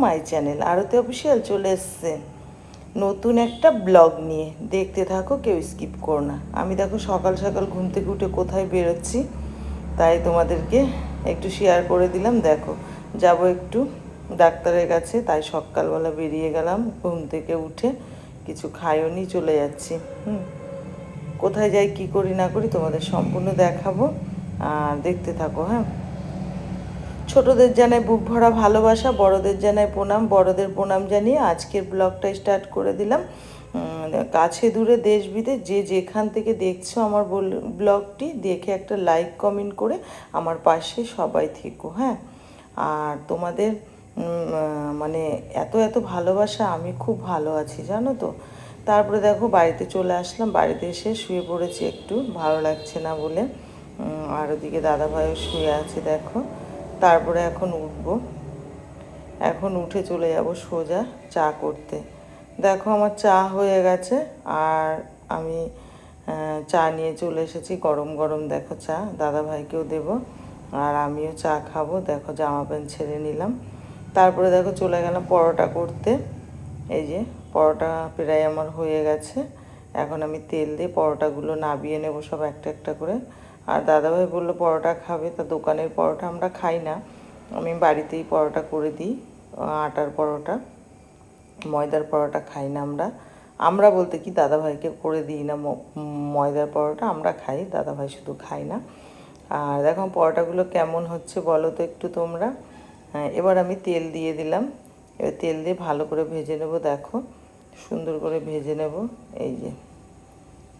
My channel Arati official চলে এসছে নতুন একটা ব্লগ নিয়ে। দেখতে থাকো, কেউ স্কিপ করো না। আমি দেখো সকাল সকাল ঘুম থেকে উঠে কোথায় বেরোচ্ছি, তাই তোমাদেরকে একটু শেয়ার করে দিলাম। দেখো যাব একটু ডাক্তারের কাছে, তাই সকালবেলা বেরিয়ে গেলাম। ঘুম থেকে উঠে কিছু খাইও নি, চলে যাচ্ছি। কোথায় যাই, কি করি না করি তোমাদের সম্পূর্ণ দেখাবো, আর দেখতে থাকো। হ্যাঁ, ছোটদের জানাই বুক ভরা ভালোবাসা, বড়দের জানাই প্রণাম, বড়দের প্রণাম জানিয়ে আজকের ব্লগটা স্টার্ট করে দিলাম। কাছে দূরে দেশ বিদেশ যে যেখান থেকে দেখছো আমার ব্লগটি, দেখে একটা লাইক কমেন্ট করে আমার পাশে সবাই থেকো। হ্যাঁ, আর তোমাদের মানে এত এত ভালোবাসা, আমি খুব ভালো আছি জানো তো। তারপরে দেখো বাড়িতে চলে আসলাম, বাড়িতে এসে শুয়ে পড়েছি, একটু ভালো লাগছে না বলে। আর ওদিকে দাদাভাইও শুয়ে আছে দেখো। তারপরে এখন উঠবো, এখন উঠে চলে যাব সোজা চা করতে। দেখো আমার চা হয়ে গেছে, আর আমি চা নিয়ে চলে এসেছি গরম গরম। দেখো চা দাদাভাইকেও দেব, আর আমিও চা খাবো। দেখো জামা প্যান্ট ছেড়ে নিলাম। তারপরে দেখো চলে গেলাম পরোটা করতে। এই যে পরোটা প্রায় আমার হয়ে গেছে, এখন আমি তেল দিয়ে পরোটাগুলো নাবিয়ে নেব সব একটা একটা করে। আর দাদাভাই বললো পরোটা খাবে, তা দোকানের পরোটা আমরা খাই না, আমি বাড়িতেই পরোটা করে দিই। আটার পরোটা, ময়দার পরোটা খাই না আমরা। আমরা বলতে কি দাদাভাইকে করে দিই না ময়দার পরোটা, আমরা খাই, দাদাভাই শুধু খাই না। আর দেখো পরোটাগুলো কেমন হচ্ছে বলো তো একটু তোমরা। এবার আমি তেল দিয়ে দিলাম, এবার তেল দিয়ে ভালো করে ভেজে নেব। দেখো সুন্দর করে ভেজে নেব। এই যে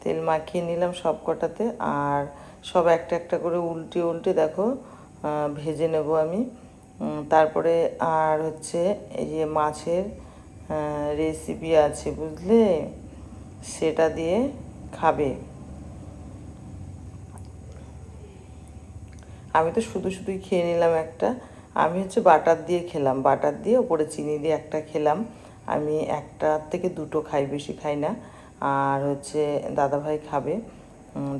তেল মাখিয়ে নিলাম সব কটাতে, আর সব একটা একটা করে উল্টে উল্টে দেখো ভেজে নেব আমি। তারপরে আর হচ্ছে এই যে মাছের রেসিপি আছে বুঝলে, সেটা দিয়ে খাবে। আমি তো শুধু শুধুই খেয়ে নিলাম একটা। আমি হচ্ছে বাটার দিয়ে খেলাম, বাটার দিয়ে ওপরে চিনি দিয়ে একটা খেলাম। আমি একটা থেকে দুটো খাই, বেশি খাই না। আর হচ্ছে দাদাভাই খাবে,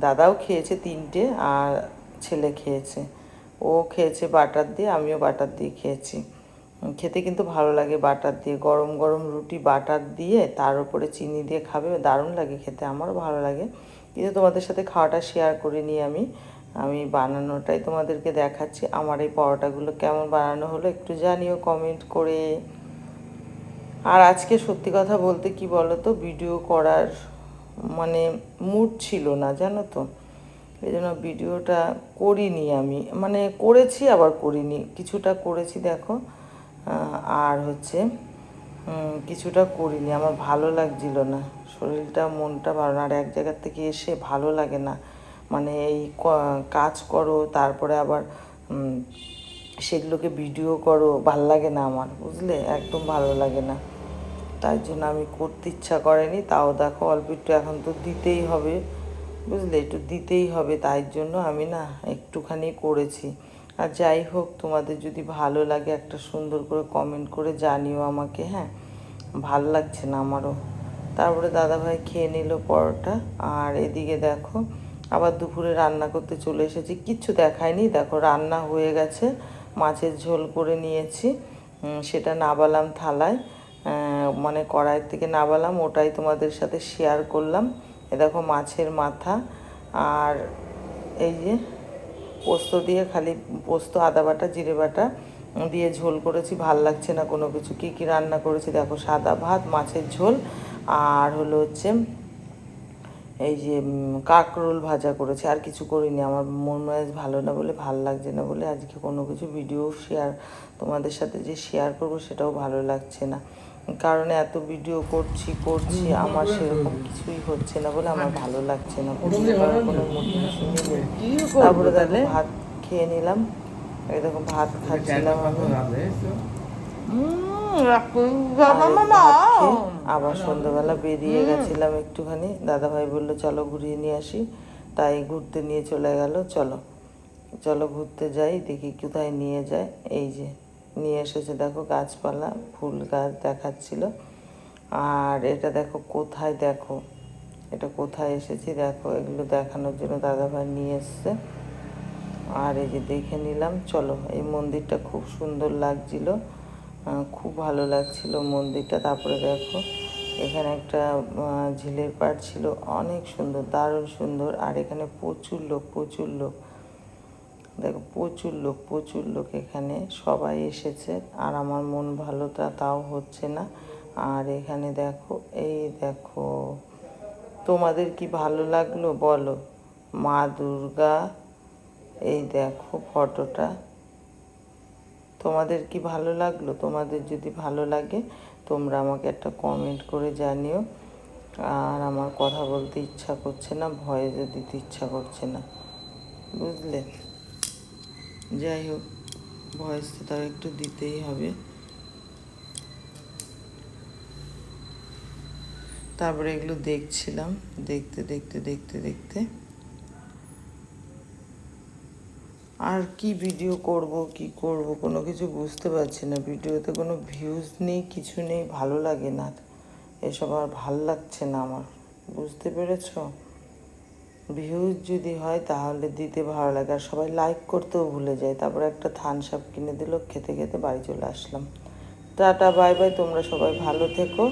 দাদাও খেয়েছে তিনটে, আর ছেলে খেয়েছে, ও খেয়েছে বাটার দিয়ে, আমিও বাটার দিয়ে খেয়েছি। খেতে কিন্তু ভালো লাগে বাটার দিয়ে, গরম গরম রুটি বাটার দিয়ে তার উপরে চিনি দিয়ে খাবে, দারুণ লাগে খেতে, আমারও ভালো লাগে। কিন্তু তোমাদের সাথে খাওয়াটা শেয়ার করে নিই আমি, আমি বানানোটাই তোমাদেরকে দেখাচ্ছি। আমার এই পরোটাগুলো কেমন বানানো হলো একটু জানিও কমেন্ট করে। আর আজকে সত্যি কথা বলতে কি বলো তো, ভিডিও করার মানে মুড ছিল না জানো তো, এই জন্য ভিডিওটা করিনি আমি, মানে করেছি আবার করিনি, কিছুটা করেছি দেখো, আর হচ্ছে কিছুটা করিনি, আমার ভালো লাগছিল না, শরীরটা মনটা ভালো না। আর এক জায়গার থেকে এসে ভালো লাগে না, মানে এই কাজ করো তারপরে আবার সেগুলোকে ভিডিও করো, ভাল লাগে না আমার, বুঝলে, একদম ভালো লাগে না। তাই জন্য আমি করতে ইচ্ছা করেনি। তাও দেখো অল্প একটু এখন তো দিতেই হবে, বুঝলে, একটু দিতেই হবে, তাই জন্য আমি না একটুখানি করেছি। আর যাই হোক, তোমাদের যদি ভালো লাগে একটা সুন্দর করে কমেন্ট করে জানিও আমাকে। হ্যাঁ, ভাল লাগছে না আমারও। তারপরে দাদাভাই খেয়ে নিল পরোটা, আর এদিকে দেখো আবার দুপুরে রান্না করতে চলে এসেছি। কিচ্ছু দেখায়নি, দেখো রান্না হয়ে গেছে, মাছের ঝোল করে নিয়েছি, সেটা নাবালাম থালায়, মানে কড়াইয়ের থেকে নাবালাম, ওটাই তোমাদের সাথে শেয়ার করলাম। এ দেখো মাছের মাথা, আর এই যে পোস্ত দিয়ে, খালি পোস্ত, আদা বাটা, জিরে বাটা দিয়ে ঝোল করেছি, ভাল লাগছে না কোনো কিছু। কী কী রান্না করেছি দেখো, সাদা ভাত, মাছের ঝোল, আর হলো হচ্ছে এই যে কাঁকরোল ভাজা করেছি, আর কিছু করিনি। আমার মন মেজাজ ভালো না বলে, ভাল লাগছে না বলে আজকে কোনো কিছু ভিডিও শেয়ার তোমাদের সাথে যে শেয়ার করবো সেটাও ভালো লাগছে না, কারণ এত ভিডিও করছি আমার সেরকম কিছুই হচ্ছে না বলে আমার ভালো লাগছে না, ভিডিও করার কোনো মোটিভেশনই নেই। তারপরে দেখো ভাত খেয়ে নিলাম, এই দেখো ভাত খাচ্ছিলাম আমি। আবার সন্ধ্যাবেলা বেরিয়ে গেছিলাম একটুখানি, দাদাভাই বললো চলো ঘুরিয়ে নিয়ে আসি, তাই ঘুরতে নিয়ে চলে গেল। চলো চলো ঘুরতে যাই, দেখি কোথায় নিয়ে যায়। এই যে নিয়ে এসেছে দেখো গাছপালা, ফুল গাছ দেখাচ্ছিল। আর এটা দেখো কোথায়, দেখো এটা কোথায় এসেছি দেখো, এগুলো দেখানোর জন্য দাদাভাই নিয়ে এসছে। আর এই যে দেখে নিলাম। চলো, এই মন্দিরটা খুব সুন্দর লাগছিল, খুব ভালো লাগছিল মন্দিরটা। তারপরে দেখো এখানে একটা ঝিলের পাড় ছিল, অনেক সুন্দর, দারুণ সুন্দর। আর এখানে প্রচুর লোক, প্রচুর লোক, দেখো প্রচুর লোক এখানে সবাই এসেছে। আর আমার মন ভালোটা তাও হচ্ছে না। আর এখানে দেখো, এই দেখো, তোমাদের কি ভালো লাগলো বলো? মা দুর্গা, এই দেখো ফটোটা, তোমাদের কি ভালো লাগলো? তোমাদের যদি ভালো লাগে তোমরা আমাকে একটা কমেন্ট করে জানিও। আর আমার কথা বলতে ইচ্ছা করছে না, ভয়েসও দিতে ইচ্ছা করছে না, বুঝলে? যাই হোক, ভয়েস তো তাও একটু দিতেই হবে। তারপরে এগুলো দেখছিলাম, দেখতে আর কি ভিডিও করব কোনো কিছু বুঝতে পারছি না। ভিডিওতে কোনো ভিউজ নেই, কিছু নেই, ভালো লাগে না, এসব আর ভাল লাগছে না আমার, বুঝতে পেরেছ? ভিউজ যদি হয় তাহলে দিতে ভালো লাগে, আর সবাই লাইক করতেও ভুলে যায়। তারপরে একটা থামস আপ কিনে দিল, খেতে খেতে বাড়ি চলে আসলাম। টাটা, বাই বাই, তোমরা সবাই ভালো থেকো।